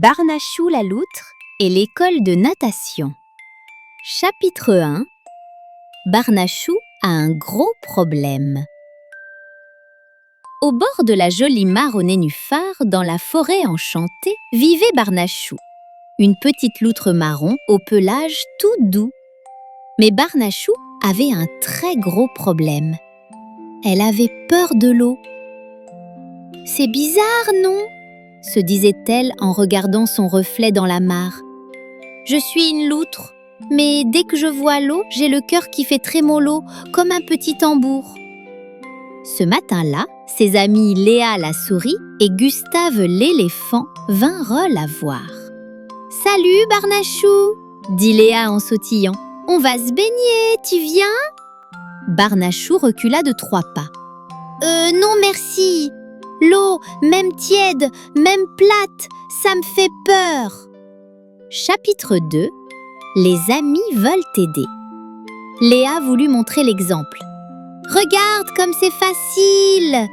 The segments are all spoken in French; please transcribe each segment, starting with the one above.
Barnachou la loutre et l'école de natation. Chapitre 1. Barnachou a un gros problème. Au bord de la jolie mare aux nénuphars, dans la forêt enchantée, vivait Barnachou, une petite loutre marron au pelage tout doux. Mais Barnachou avait un très gros problème. Elle avait peur de l'eau. « C'est bizarre, non ?» se disait-elle en regardant son reflet dans la mare. « Je suis une loutre, mais dès que je vois l'eau, j'ai le cœur qui fait trémolo comme un petit tambour. » Ce matin-là, ses amis Léa la souris et Gustave l'éléphant vinrent la voir. « Salut Barnachou !» dit Léa en sautillant. « On va se baigner, tu viens ?» Barnachou recula de 3 pas. « Non merci. L'eau, même tiède, même plate, ça me fait peur. » Chapitre 2. Les amis veulent t'aider. Léa voulut montrer l'exemple. « Regarde comme c'est facile !»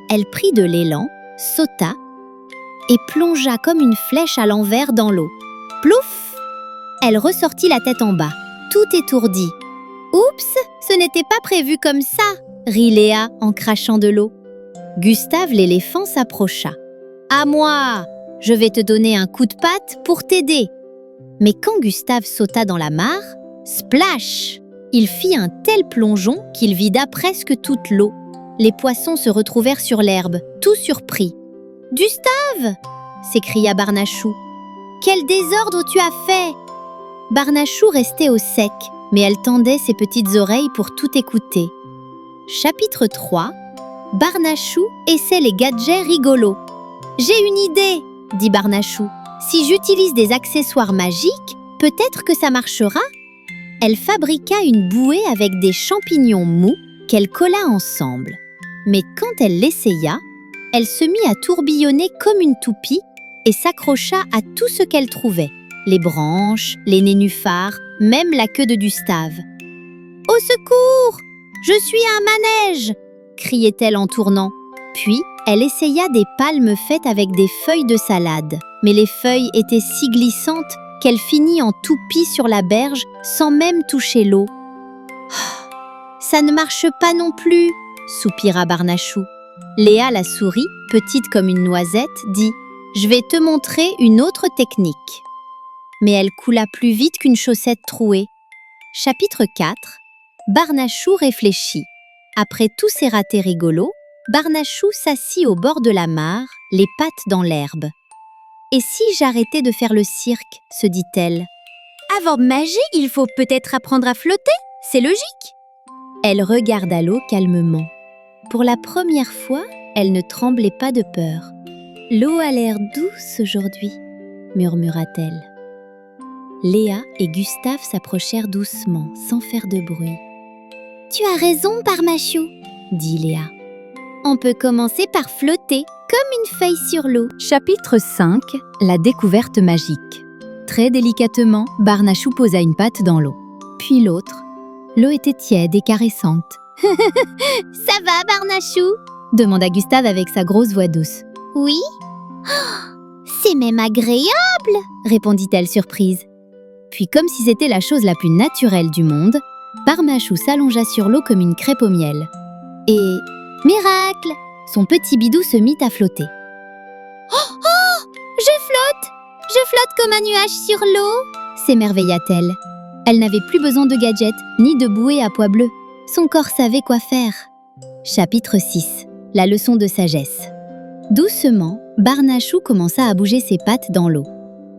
Elle prit de l'élan, sauta et plongea comme une flèche à l'envers dans l'eau. Plouf! Elle ressortit la tête en bas, tout étourdie. « Oups, ce n'était pas prévu comme ça !» rit Léa en crachant de l'eau. Gustave l'éléphant s'approcha. « À moi! Je vais te donner un coup de patte pour t'aider. » Mais quand Gustave sauta dans la mare, splash! Il fit un tel plongeon qu'il vida presque toute l'eau. Les poissons se retrouvèrent sur l'herbe, tout surpris. « Gustave !» s'écria Barnachou. « Quel désordre tu as fait !» Barnachou restait au sec, mais elle tendait ses petites oreilles pour tout écouter. Chapitre 3. Barnachou essaie les gadgets rigolos. « J'ai une idée !» dit Barnachou. « Si j'utilise des accessoires magiques, peut-être que ça marchera ?» Elle fabriqua une bouée avec des champignons mous qu'elle colla ensemble. Mais quand elle l'essaya, elle se mit à tourbillonner comme une toupie et s'accrocha à tout ce qu'elle trouvait. Les branches, les nénuphars, même la queue de Gustave. « Au secours! Je suis un manège !» criait-elle en tournant. Puis, elle essaya des palmes faites avec des feuilles de salade. Mais les feuilles étaient si glissantes qu'elle finit en toupie sur la berge sans même toucher l'eau. « Ça ne marche pas non plus !» soupira Barnachou. Léa la souris, petite comme une noisette, dit « Je vais te montrer une autre technique. » Mais elle coula plus vite qu'une chaussette trouée. Chapitre 4. Barnachou réfléchit. Après tous ces ratés rigolos, Barnachou s'assit au bord de la mare, les pattes dans l'herbe. « Et si j'arrêtais de faire le cirque ?» se dit-elle. « Avant de nager, il faut peut-être apprendre à flotter, c'est logique !» Elle regarda l'eau calmement. Pour la première fois, elle ne tremblait pas de peur. « L'eau a l'air douce aujourd'hui » murmura-t-elle. Léa et Gustave s'approchèrent doucement, sans faire de bruit. « Tu as raison, Barnachou !» dit Léa. « On peut commencer par flotter, comme une feuille sur l'eau. » Chapitre 5. La découverte magique. Très délicatement, Barnachou posa une patte dans l'eau. Puis l'autre. L'eau était tiède et caressante. « Ça va, Barnachou ?» demanda Gustave avec sa grosse voix douce. « Oui. Oh, c'est même agréable !» répondit-elle surprise. Puis comme si c'était la chose la plus naturelle du monde, Barnachou s'allongea sur l'eau comme une crêpe au miel. Et, miracle, son petit bidou se mit à flotter. « Oh, je flotte comme un nuage sur l'eau !» s'émerveilla-t-elle. Elle n'avait plus besoin de gadgets, ni de bouée à pois bleus. Son corps savait quoi faire. Chapitre 6. La leçon de sagesse. Doucement, Barnachou commença à bouger ses pattes dans l'eau.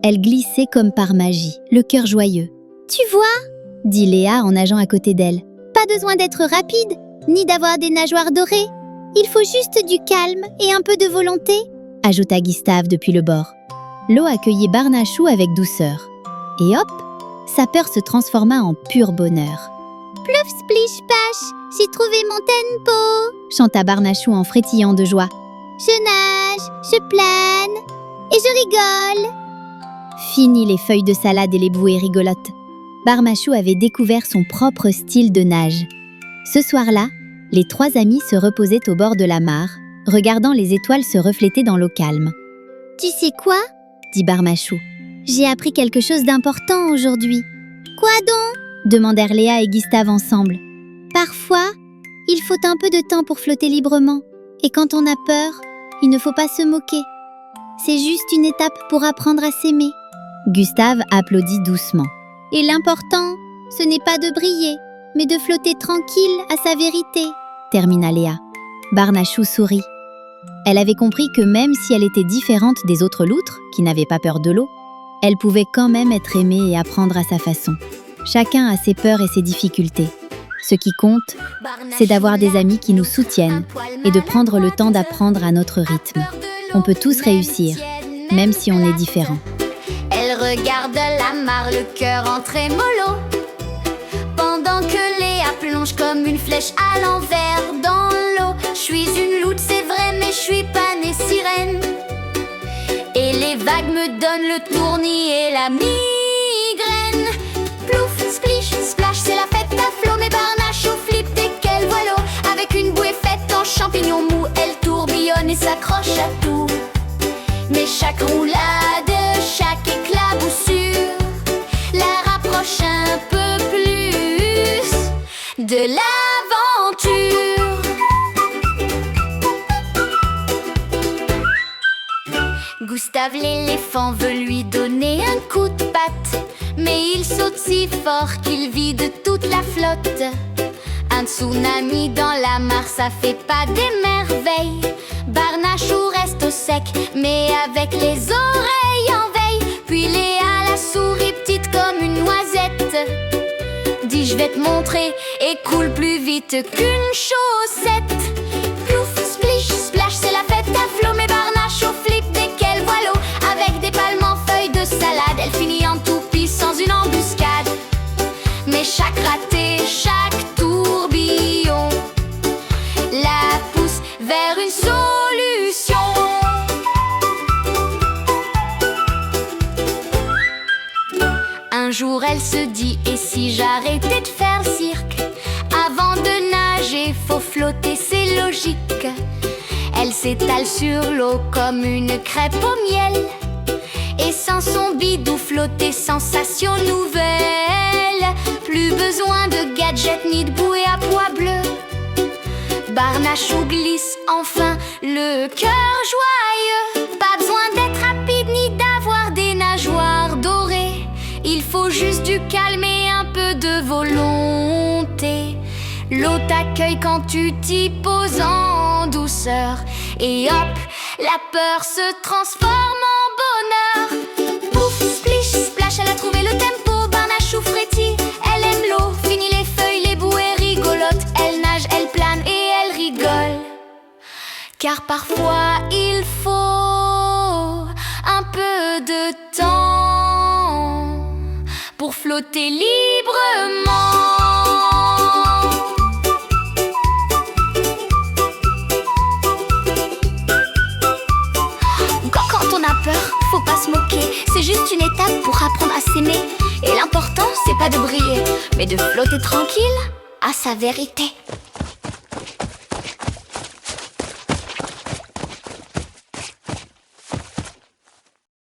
Elle glissait comme par magie, le cœur joyeux. « Tu vois ?» dit Léa en nageant à côté d'elle. « Pas besoin d'être rapide, ni d'avoir des nageoires dorées. Il faut juste du calme et un peu de volonté, » ajouta Gustave depuis le bord. L'eau accueillit Barnachou avec douceur. Et hop, sa peur se transforma en pur bonheur. « Plouf, splish, pash, j'ai trouvé mon tempo !» chanta Barnachou en frétillant de joie. « Je nage, je plane et je rigole !» Fini les feuilles de salade et les bouées rigolotes. Barnachou avait découvert son propre style de nage. Ce soir-là, les 3 amis se reposaient au bord de la mare, regardant les étoiles se refléter dans l'eau calme. « Tu sais quoi ? dit Barnachou. « J'ai appris quelque chose d'important aujourd'hui. »« Quoi donc ?» demandèrent Léa et Gustave ensemble. « Parfois, il faut un peu de temps pour flotter librement. Et quand on a peur, il ne faut pas se moquer. C'est juste une étape pour apprendre à s'aimer. » Gustave applaudit doucement. « Et l'important, ce n'est pas de briller, mais de flotter tranquille à sa vérité, » termina Léa. Barnachou sourit. Elle avait compris que même si elle était différente des autres loutres, qui n'avaient pas peur de l'eau, elle pouvait quand même être aimée et apprendre à sa façon. Chacun a ses peurs et ses difficultés. Ce qui compte, c'est d'avoir des amis qui nous soutiennent et de prendre le temps d'apprendre à notre rythme. On peut tous réussir, même si on est différent. Elle regarde la mare, le cœur en trémolo, pendant que Léa plonge comme une flèche à l'envers dans l'eau. Je suis une loutre, c'est vrai, mais je suis pas née sirène. Et les vagues me donnent le tournis et la migraine. Plouf, splish, splash, c'est la fête à flot. Mais Barnachou flippe dès qu'elle voit l'eau. Avec une bouée faite en champignons mous, elle tourbillonne et s'accroche à tout. Mais chaque roulade, chaque éclaboussure la rapproche un peu plus de l'aventure. Gustave l'éléphant veut lui donner un coup de patte, mais il saute si fort qu'il vide toute la flotte. Un tsunami dans la mare, ça fait pas des merveilles. Barnachou reste au sec, mais avec les oreilles en veille. Puis Léa, la souris petite comme une noisette, dit je vais te montrer et coule plus vite qu'une chaussette. Plouf, splish, splash, c'est la fête à flot. Mais Barnachou flippe dès qu'elle voit l'eau. Avec des palmes en feuilles de salade, elle finit en toupie sans une embuscade. Mais chaque raté, chaque tourbillon la pousse vers une solution. Un jour elle se dit, et si j'arrêtais de faire le cirque? Avant de nager, faut flotter, c'est logique. Elle s'étale sur l'eau comme une crêpe au miel. Et sans son bidou flotter, sensation nouvelle. Plus besoin de gadgets ni de bouée à pois bleu. Barnachou glisse enfin, le cœur joyeux. Pas besoin d'être rapide ni d'avoir des nageoires dorées. Il faut juste du calme et un peu de volonté. L'eau t'accueille quand tu t'y poses en douceur. Et hop, la peur se transforme en bonheur. Pouf, splish, splash, elle a trouvé le tempo. Barnachou frétille, elle aime l'eau. Fini les feuilles, les bouées rigolotes. Elle nage, elle plane et elle rigole. Car parfois il faut un peu de temps pour flotter librement. Quand on a peur, faut pas se moquer. C'est juste une étape pour apprendre à s'aimer. Et l'important, c'est pas de briller, mais de flotter tranquille à sa vérité.